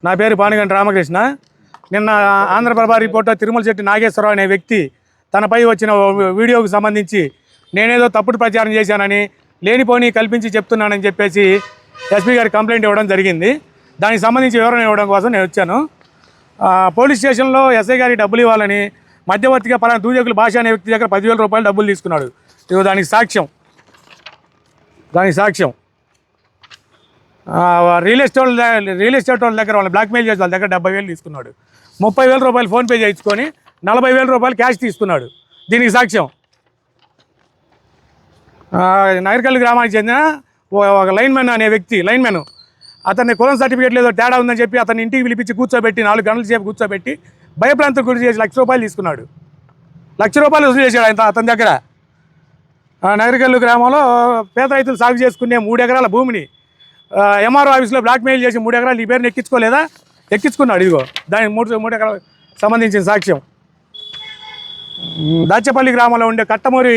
నా పేరు పానిగంటి రామకృష్ణ. నిన్న ఆంధ్రప్రభ రిపోర్టర్ తిరుమల శెట్టి నాగేశ్వరరావు అనే వ్యక్తి తనపై వచ్చిన వీడియోకు సంబంధించి నేనేదో తప్పుడు ప్రచారం చేశానని లేనిపోని కల్పించి చెప్తున్నానని చెప్పేసి ఎస్పీ గారికి కంప్లైంట్ ఇవ్వడం జరిగింది. దానికి సంబంధించి వివరణ ఇవ్వడం కోసం నేను వచ్చాను. పోలీస్ స్టేషన్లో ఎస్ఐ గారికి డబ్బులు ఇవ్వాలని మధ్యవర్తిగా పలానా దూజకులు భాష అనే వ్యక్తి దగ్గర 10,000 రూపాయలు డబ్బులు తీసుకున్నాడు. ఇదిగో దానికి సాక్ష్యం. రియల్ ఎస్టేట్ వాళ్ళ దగ్గర వాళ్ళు బ్లాక్మెయిల్ చేసి వాళ్ళ దగ్గర 70,000 తీసుకున్నాడు. 30,000 రూపాయలు ఫోన్పే చేయించుకొని 40,000 రూపాయలు క్యాష్ తీసుకున్నాడు. దీనికి సాక్ష్యం నగరికల్లు గ్రామానికి చెందిన ఒక లైన్మెన్ అనే వ్యక్తి. అతన్ని కులం సర్టిఫికేట్ లేదో తేడా ఉందని చెప్పి అతన్ని ఇంటికి పిలిపించి కూర్చోబెట్టి 4 గంటల సేపు కూర్చోబెట్టి భయప్రాంతం గురి చేసి 1,00,000 రూపాయలు తీసుకున్నాడు. 1,00,000 రూపాయలు వసూలు చేశాడు అతని దగ్గర. నగరికల్లు గ్రామంలో పేద రైతులు సాగు చేసుకునే 3 ఎకరాల భూమిని ఎంఆర్ఓ ఆఫీస్లో బ్లాక్మెయిల్ చేసి 3 ఎకరాలు ఈ పేరుని ఎక్కించుకోలేదా? ఎక్కించుకున్నాడు. ఇదిగో దానికి 3 ఎకరాలకు సంబంధించిన సాక్ష్యం. దాచపల్లి గ్రామంలో ఉండే కట్టమూరి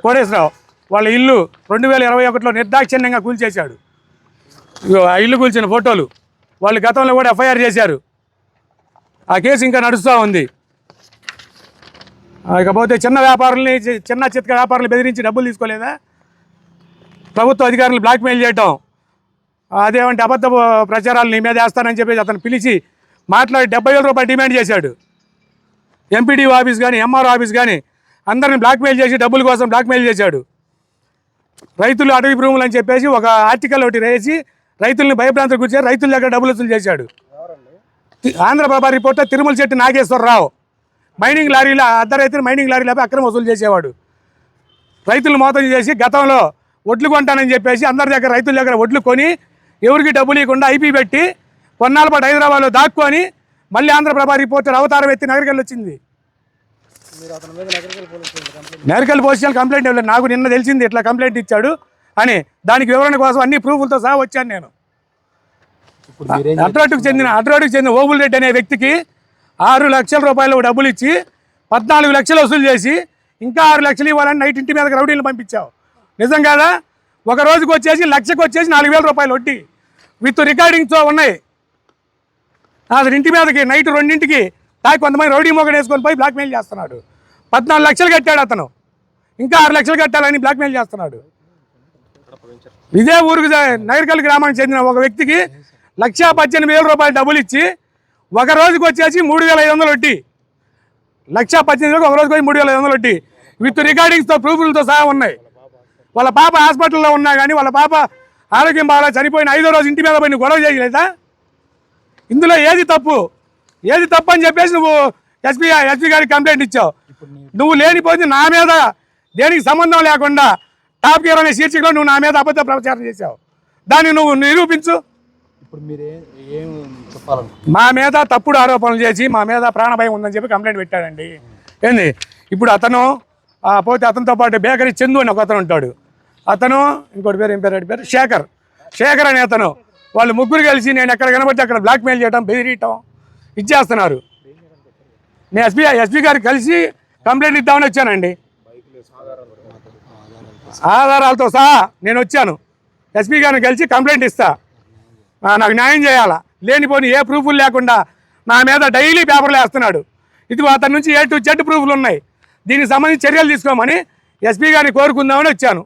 కోటేశ్వరరావు వాళ్ళ ఇల్లు 2021లో నిర్దాక్షిణ్యంగా కూల్చేశాడు. ఇదిగో ఆ ఇల్లు కూల్చిన ఫోటోలు. వాళ్ళు గతంలో కూడా ఎఫ్ఐఆర్ చేశారు. ఆ కేసు ఇంకా నడుస్తూ ఉంది. ఇకపోతే చిన్న చితక వ్యాపారులను బెదిరించి డబ్బులు తీసుకోలేదా? ప్రభుత్వ అధికారులు బ్లాక్మెయిల్ చేయటం, అదేమంటే అబద్ధ ప్రచారాలు నీ మీద వేస్తానని చెప్పేసి అతను పిలిచి మాట్లాడి 70,000 రూపాయలు డిమాండ్ చేశాడు. ఎంపీడీఓ ఆఫీస్ కానీ ఎంఆర్ఓ ఆఫీస్ కానీ అందరిని బ్లాక్మెయిల్ చేసి డబ్బుల కోసం బ్లాక్మెయిల్ చేశాడు. రైతులు అటవీ భూములు అని చెప్పేసి ఒక ఆర్టికల్ ఒకటి వేసి రైతుల్ని భయభ్రాంతికి గురించి రైతుల దగ్గర డబ్బులు వసూలు చేశాడు. ఆంధ్రప్రభ రిపోర్టర్ తిరుమల శెట్టి నాగేశ్వరరావు మైనింగ్ లారీలో రైతులు మైనింగ్ లారీలపై అక్రమ వసూలు చేసేవాడు. రైతులు మోసం చేసి గతంలో ఒడ్లు కొంటానని చెప్పేసి అందరి దగ్గర రైతుల దగ్గర ఒడ్లు కొని ఎవరికి డబ్బులు ఇవ్వకుండా ఐపీ పెట్టి కొన్నాళ్ళ పాటు హైదరాబాద్లో దాక్కొని మళ్ళీ ఆంధ్రప్రభ రిపోర్టర్ అవతారం ఎత్తి నగరికల్లు వచ్చింది. నగరికల్లు పోలీస్ స్టేషన్ కంప్లైంట్ ఇవ్వలేదు. నాకు నిన్న తెలిసింది ఇట్లా కంప్లైంట్ ఇచ్చాడు అని. దానికి వివరణ కోసం అన్ని ప్రూఫ్లతో సహా వచ్చాను నేను. అడ్రోడ్కి చెందిన ఓబుల్ రెడ్డి అనే వ్యక్తికి 6 లక్షల రూపాయలు డబ్బులు ఇచ్చి 14 లక్షలు వసూలు చేసి ఇంకా 6 లక్షలు ఇవ్వాలని నైట్ ఇంటి మీదకి రౌడీలు పంపించావు. నిజం కాదా? ఒక రోజుకి వచ్చేసి 1,00,000కి వచ్చేసి 4,000 రూపాయలు వడ్డీ విత్ రికార్డింగ్తో ఉన్నాయి. అసలు ఇంటి మీదకి నైట్ 2ంటికి కొంతమంది రౌడీ మోగడ వేసుకొని పోయి బ్లాక్మెయిల్ చేస్తున్నాడు. 14 లక్షలు కట్టాడు అతను, ఇంకా 6 లక్షలు కట్టాలని బ్లాక్మెయిల్ చేస్తున్నాడు. ఇదే ఊరికి నగరికల్లు గ్రామానికి చెందిన ఒక వ్యక్తికి 1,18,000 రూపాయలు డబ్బులు ఇచ్చి ఒక రోజుకి వచ్చేసి 3,500 వడ్డీ. 1,18,000 ఒక రోజుకి 3,500 వడ్డీ విత్ రికార్డింగ్స్తో ప్రూఫ్లతో సహా ఉన్నాయి. వాళ్ళ పాప హాస్పిటల్లో ఉన్నా కానీ వాళ్ళ పాప ఆరోగ్యం బాగా చనిపోయిన 5వ రోజు ఇంటి మీద పోయి గొడవ చేయలేదా? ఇందులో ఏది తప్పు అని చెప్పేసి నువ్వు ఎస్పీ గారికి కంప్లైంట్ ఇచ్చావు. నువ్వు లేనిపోయింది నా మీద దేనికి సంబంధం లేకుండా టాప్ గేర్ అనే శీర్షికలో నువ్వు నా మీద అబద్ధ ప్రచారం చేశావు. దాన్ని నువ్వు నిరూపించు. మా మీద తప్పుడు ఆరోపణలు చేసి మా మీద ప్రాణభయం ఉందని చెప్పి కంప్లైంట్ పెట్టాడండి. ఏంది ఇప్పుడు అతను పోతే అతనితో పాటు బేకరీ చందు అని ఒక అతను ఉంటాడు. అతను ఇంకోటి పేరు ఏం పేరు శేఖర్ అనే అతను. వాళ్ళు ముగ్గురు కలిసి నేను ఎక్కడ కనబడితే అక్కడ బ్లాక్మెయిల్ చేయడం, బెదిరియటం ఇచ్చేస్తున్నారు. నేను ఎస్పీ గారికి కలిసి కంప్లైంట్ ఇద్దామని వచ్చానండి. ఆధారాలతో సహా నేను వచ్చాను. ఎస్పీ గారిని కలిసి కంప్లైంట్ ఇస్తా. నాకు న్యాయం చేయాలా. లేనిపోని ఏ ప్రూఫ్లు లేకుండా నా మీద డైలీ పేపర్లు వేస్తున్నాడు. ఇదిగో అతని నుంచి A to Z ప్రూఫ్లు ఉన్నాయి. దీనికి సంబంధించి చర్యలు తీసుకోమని ఎస్పీ గారిని కోరుకుందామని వచ్చాను.